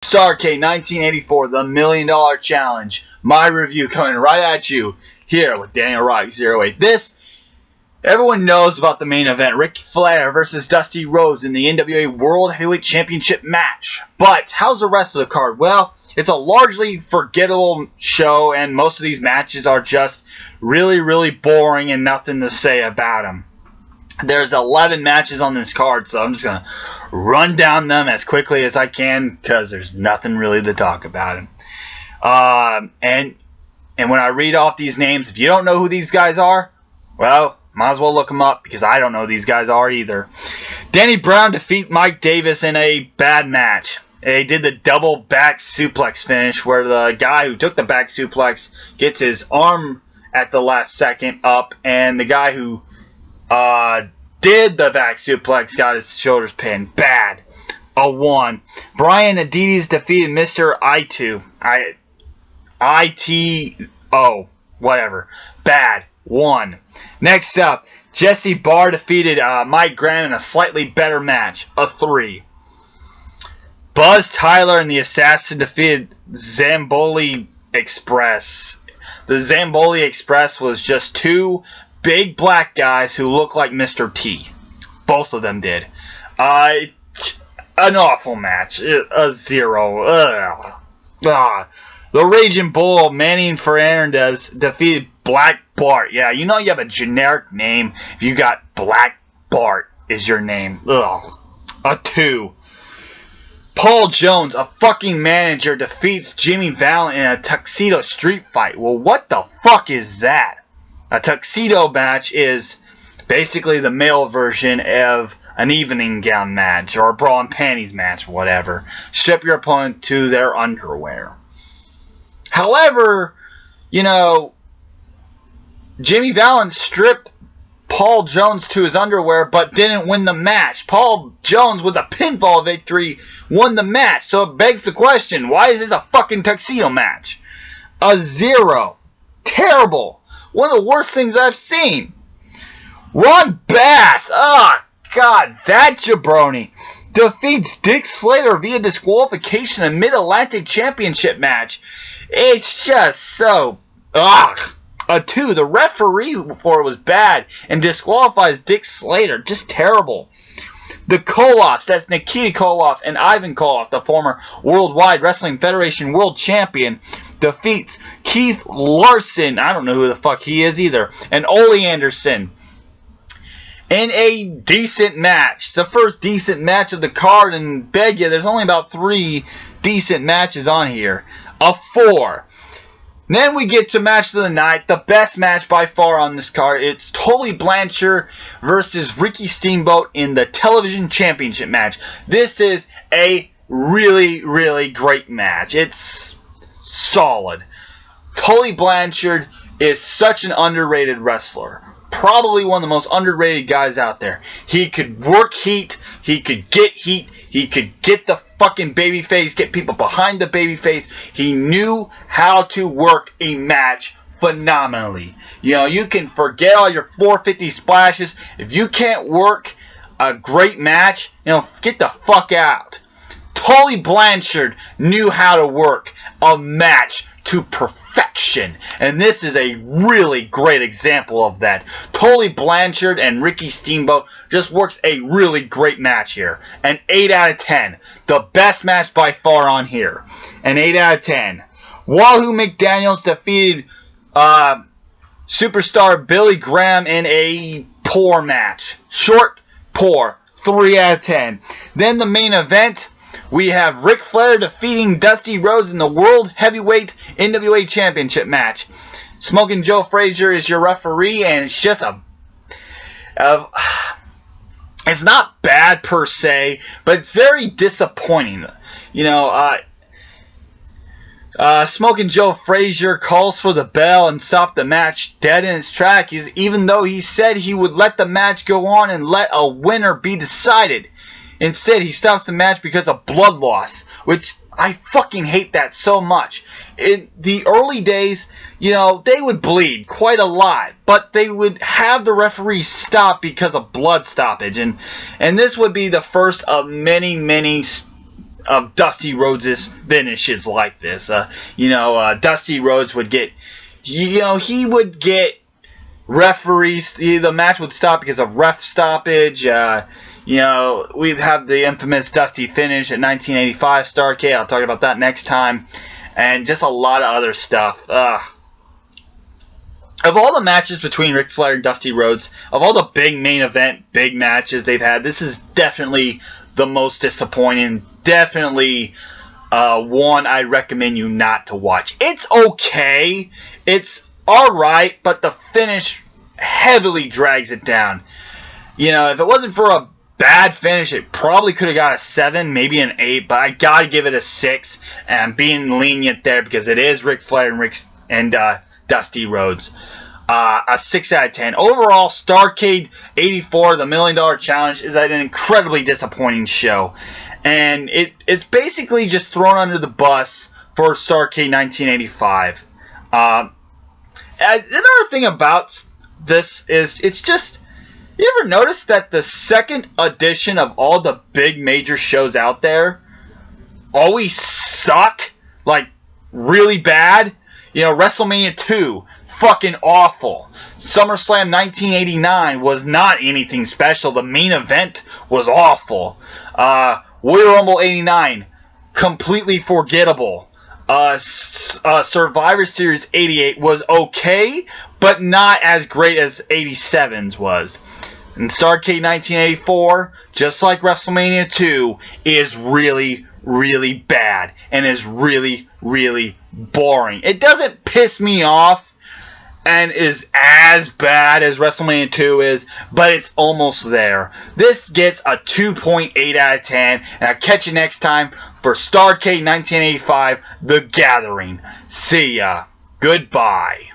Starrcade 1984, the $1 Million Challenge. My review coming right at you here with Daniel Rock 08. Everyone knows about the main event, Ric Flair versus Dusty Rhodes in the NWA World Heavyweight Championship match. But how's the rest of the card? Well, it's a largely forgettable show, and most of these matches are just really, really boring and nothing to say about them. There's 11 matches on this card, so I'm just going to run down them as quickly as I can because there's nothing really to talk about. And when I read off these names, if you don't know who these guys are, well, might as well look them up because I don't know who these guys are either. Danny Brown defeat Mike Davis in a bad match. They did the double back suplex finish where the guy who took the back suplex gets his arm at the last second up, and the guy who did the back suplex got his shoulders pinned. Bad. A 1. Brian Adides defeated Mr. ITO. Whatever. Bad. 1. Next up, Jesse Barr defeated Mike Graham in a slightly better match. A 3. Buzz Tyler and the Assassin defeated Zamboli Express. The Zamboli Express was just two big black guys who look like Mr. T. Both of them did. An awful match. A 0. The Raging Bull, Manny Fernandez, defeated Black Bart. Yeah, you know you have a generic name if you got Black Bart is your name. Ugh. A 2. Paul Jones, a fucking manager, defeats Jimmy Valiant in a tuxedo street fight. Well, what the fuck is that? A tuxedo match is basically the male version of an evening gown match or a bra and panties match, whatever. Strip your opponent to their underwear. However, you know, Jimmy Valiant stripped Paul Jones to his underwear but didn't win the match. Paul Jones, with a pinfall victory, won the match. So it begs the question, why is this a fucking tuxedo match? A 0. Terrible. One of the worst things I've seen. Ron Bass. Oh, God, that jabroni defeats Dick Slater via disqualification in Mid-Atlantic Championship match. It's just so... Ugh. A 2. The referee for it was bad and disqualifies Dick Slater. Just terrible. The Koloffs, that's Nikita Koloff and Ivan Koloff, the former Worldwide Wrestling Federation World Champion, defeats Keith Larson, I don't know who the fuck he is either, and Ole Anderson in a decent match. The first decent match of the card, and beg you, there's only about 3 decent matches on here. A 4. Then we get to match of the night, the best match by far on this card. It's Tully Blanchard versus Ricky Steamboat in the television championship match. This is a really, really great match. It's solid. Tully Blanchard is such an underrated wrestler. Probably one of the most underrated guys out there. He could work heat. He could get heat. He could get the fucking babyface, get people behind the babyface. He knew how to work a match phenomenally. You know, you can forget all your 450 splashes. If you can't work a great match, you know, get the fuck out. Tully Blanchard knew how to work a match to perfection, and this is a really great example of that. Tully Blanchard and Ricky Steamboat just works a really great match here. An 8 out of 10. The best match by far on here. An 8 out of 10. Wahoo McDaniels defeated superstar Billy Graham in a poor match. Short, poor. 3 out of 10. Then the main event, we have Ric Flair defeating Dusty Rhodes in the World Heavyweight NWA Championship match. Smoking Joe Frazier is your referee, and it's just it's not bad per se, but it's very disappointing. You know, Smoking Joe Frazier calls for the bell and stopped the match dead in its track, even though he said he would let the match go on and let a winner be decided. Instead, he stops the match because of blood loss, which I fucking hate that so much. In the early days, you know, they would bleed quite a lot, but they would have the referee stop because of blood stoppage. And this would be the first of many of Dusty Rhodes' finishes like this. Dusty Rhodes would get, he would get referees. The match would stop because of ref stoppage. We'd have the infamous Dusty finish at 1985 Starrcade. I'll talk about that next time. And just a lot of other stuff. Of all the matches between Ric Flair and Dusty Rhodes, of all the big main event, big matches they've had, this is definitely the most disappointing. Definitely one I recommend you not to watch. It's okay. It's alright, but the finish heavily drags it down. If it wasn't for a bad finish, it probably could have got a 7, maybe an 8, but I gotta give it a 6, and I'm being lenient there because it is Ric Flair and Dusty Rhodes. A 6 out of 10. Overall, Starrcade 84, the $1 Million Challenge, is an incredibly disappointing show. And it's basically just thrown under the bus for Starrcade 1985. Another thing about this is it's just... You ever notice that the second edition of all the big major shows out there always suck? Like, really bad? WrestleMania 2, fucking awful. SummerSlam 1989 was not anything special. The main event was awful. Royal Rumble 89, completely forgettable. Survivor Series 88 was okay, but not as great as 87's was. And Starrcade 1984, just like WrestleMania 2, is really, really bad and is really, really boring. It doesn't piss me off and is as bad as WrestleMania 2 is, but it's almost there. This gets a 2.8 out of 10, and I'll catch you next time for Starrcade 1985, The Gathering. See ya. Goodbye.